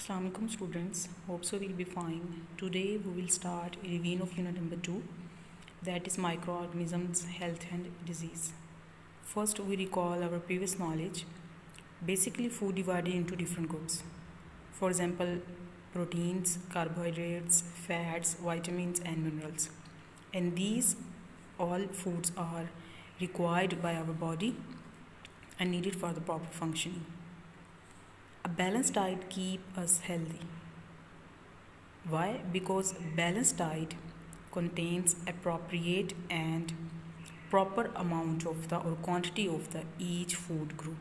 Assalamualaikum students, hope so we'll be fine. Today we will start a review of unit number 2, that is microorganisms, health and disease. First we recall our previous knowledge. Basically food divided into different groups. For example, proteins, carbohydrates, fats, vitamins and minerals. And these all foods are required by our body and needed for the proper functioning. A balanced diet keeps us healthy. Why? Because balanced diet contains appropriate and proper amount of the or quantity of the each food group.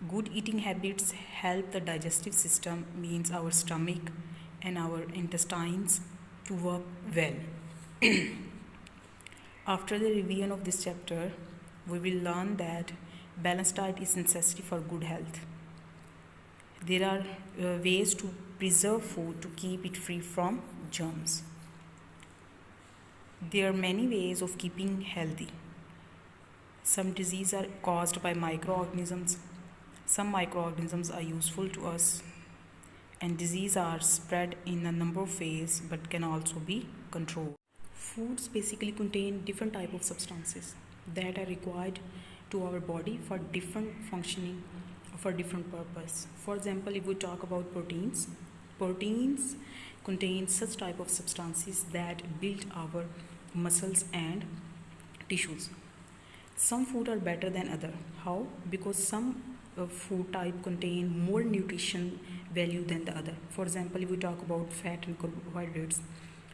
Good eating habits help the digestive system, means our stomach and our intestines, to work well. After the revision of this chapter, we will learn that balanced diet is necessary for good health. There are ways to preserve food to keep it free from germs. There are many ways of keeping healthy. Some diseases are caused by microorganisms. Some microorganisms are useful to us, and diseases are spread in a number of ways but can also be controlled. Foods basically contain different types of substances that are required to our body for different functioning, for different purpose. For example, if we talk about proteins contain such type of substances that build our muscles and tissues. Some food are better than other. How? Because some food type contain more nutrition value than the other. For example, if we talk about fat and carbohydrates,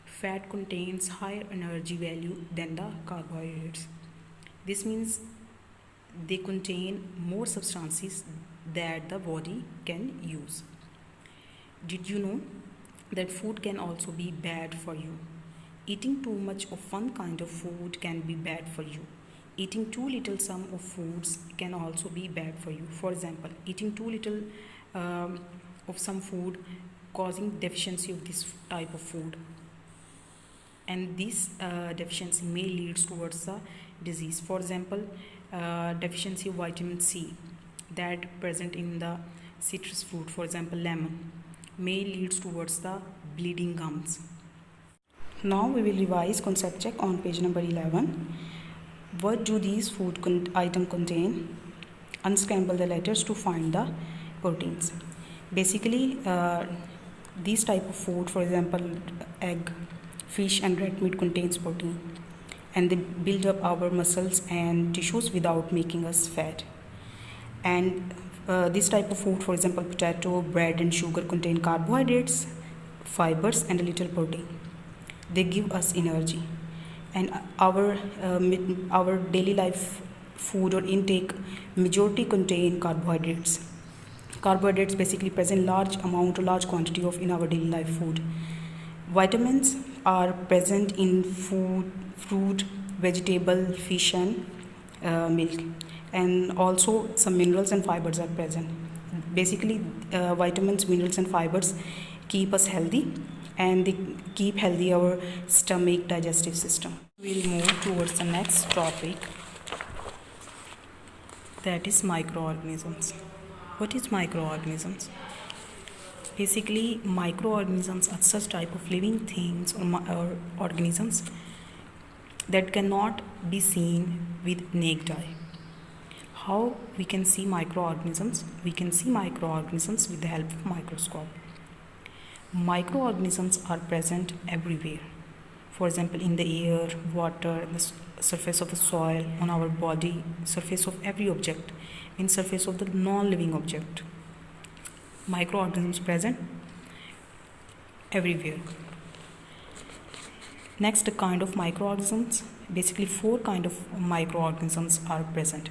fat contains higher energy value than the carbohydrates. This means they contain more substances that the body can use. Did you know that food can also be bad for you? Eating too much of one kind of food can be bad for you. Eating too little sum of foods can also be bad for you. For example, eating too little of some food causing deficiency of this type of food, and this deficiency may lead towards the disease. For example, deficiency of vitamin C that present in the citrus fruit, for example lemon, may lead towards the bleeding gums. Now we will revise concept check on page number 11. What do these food items contain? Unscramble the letters to find the proteins. Basically, these type of food, for example egg, fish and red meat, contains protein, and they build up our muscles and tissues without making us fat. And this type of food, for example potato, bread and sugar, contain carbohydrates, fibers and a little protein. They give us energy. And our daily life food or intake majority contain carbohydrates. Carbohydrates basically present large quantity of in our daily life food. Vitamins are present in food, fruit, vegetable, fish and milk, and also some minerals and fibers are present. Basically vitamins, minerals and fibers keep us healthy, and they keep healthy our stomach, digestive system. We'll move towards the next topic, that is microorganisms. What is microorganisms? Basically microorganisms are such type of living things or organisms that cannot be seen with naked eye. How we can see microorganisms? We can see microorganisms with the help of microscope. Microorganisms are present everywhere. For example, in the air, water, the surface of the soil, on our body, surface of every object, in surface of the non-living object. Microorganisms present everywhere. Next kind of microorganisms, basically 4 kind of microorganisms are present.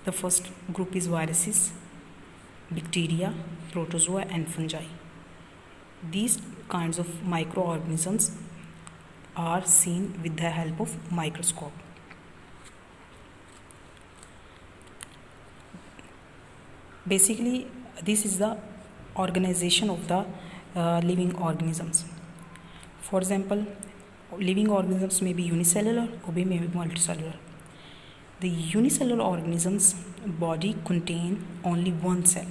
The first group is viruses, bacteria, protozoa and fungi. These kinds of microorganisms are seen with the help of microscope. Basically this is the organization of the living organisms. For example, living organisms may be unicellular or may be multicellular. The unicellular organisms body contain only one cell.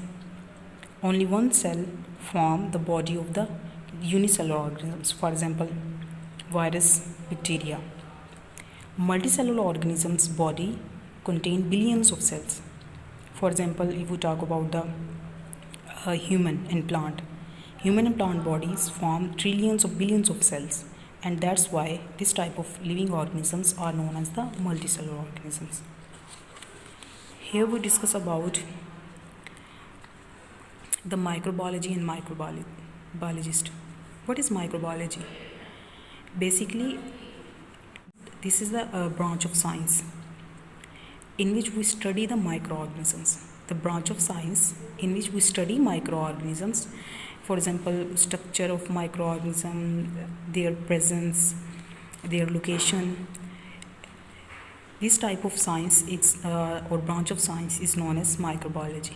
Only one cell form the body of the unicellular organisms. For example, virus, bacteria. Multicellular organisms body contain billions of cells. For example, if we talk about the human and plant bodies form trillions of billions of cells, and that's why this type of living organisms are known as the multicellular organisms. Here we discuss about the microbiology and microbiologist. What is microbiology? Basically, this is the branch of science in which we study the microorganisms. The branch of science in which we study microorganisms, for example, structure of microorganism, their presence, their location. This type of science or branch of science is known as microbiology.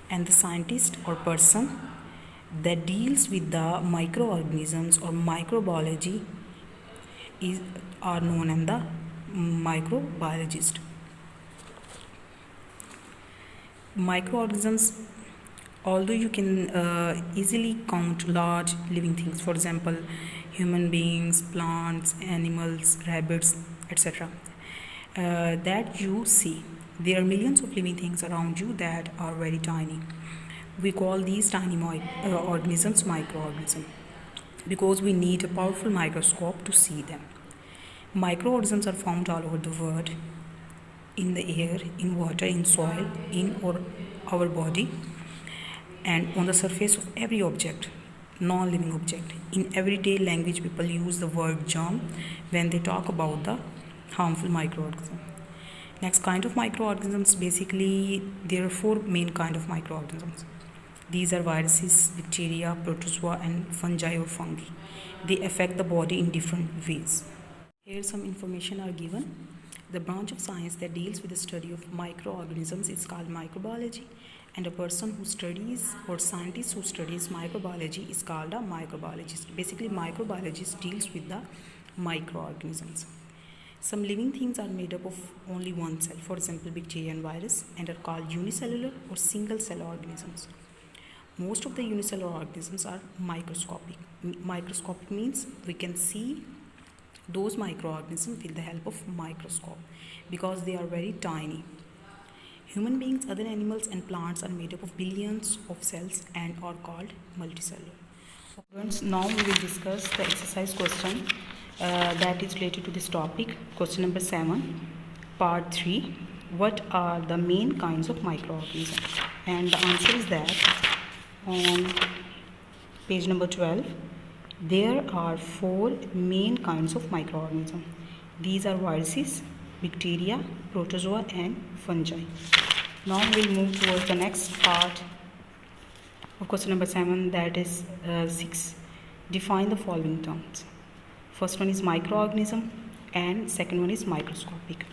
And the scientist or person that deals with the microorganisms or microbiology are known as the microbiologist. Microorganisms, although you can easily count large living things, for example, human beings, plants, animals, rabbits, etc., that you see, there are millions of living things around you that are very tiny. We call these tiny organisms microorganisms because we need a powerful microscope to see them. Microorganisms are found all over the world, in the air, in water, in soil, in our body, and on the surface of every object, non-living object. In everyday language, people use the word germ when they talk about the harmful microorganism. Next kind of microorganisms, basically there are four main kind of microorganisms. These are viruses, bacteria, protozoa, and fungi or fungi. They affect the body in different ways. Here some information are given. The branch of science that deals with the study of microorganisms is called microbiology, and a person who studies or scientist who studies microbiology is called a microbiologist. Basically, microbiologist deals with the microorganisms. Some living things are made up of only one cell, for example, bacteria and virus, and are called unicellular or single cell organisms. Most of the unicellular organisms are microscopic. Microscopic means we can see those microorganisms with the help of microscope because they are very tiny. Human beings, other animals, and plants are made up of billions of cells and are called multicellular. Students, now we will discuss the exercise question that is related to this topic. Question number 7, part 3. What are the main kinds of microorganisms? And the answer is that on page number 12, there are 4 main kinds of microorganisms. These are viruses, bacteria, protozoa, and fungi. Now we'll move towards the next part of question number 7, that is 6. Define the following terms. First one is microorganism and second one is microscopic.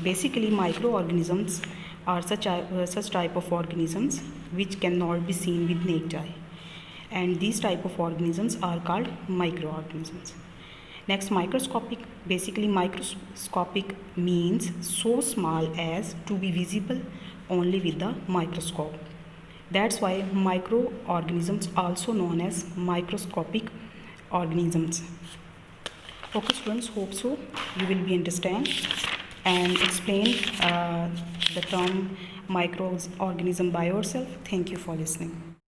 Basically, microorganisms are such type of organisms which cannot be seen with naked eye, and these type of organisms are called microorganisms. Next, microscopic. Basically, microscopic means so small as to be visible only with the microscope. That's why microorganisms also known as microscopic organisms. Okay students, hope so you will be understand and explain the term microorganism by yourself. Thank you for listening.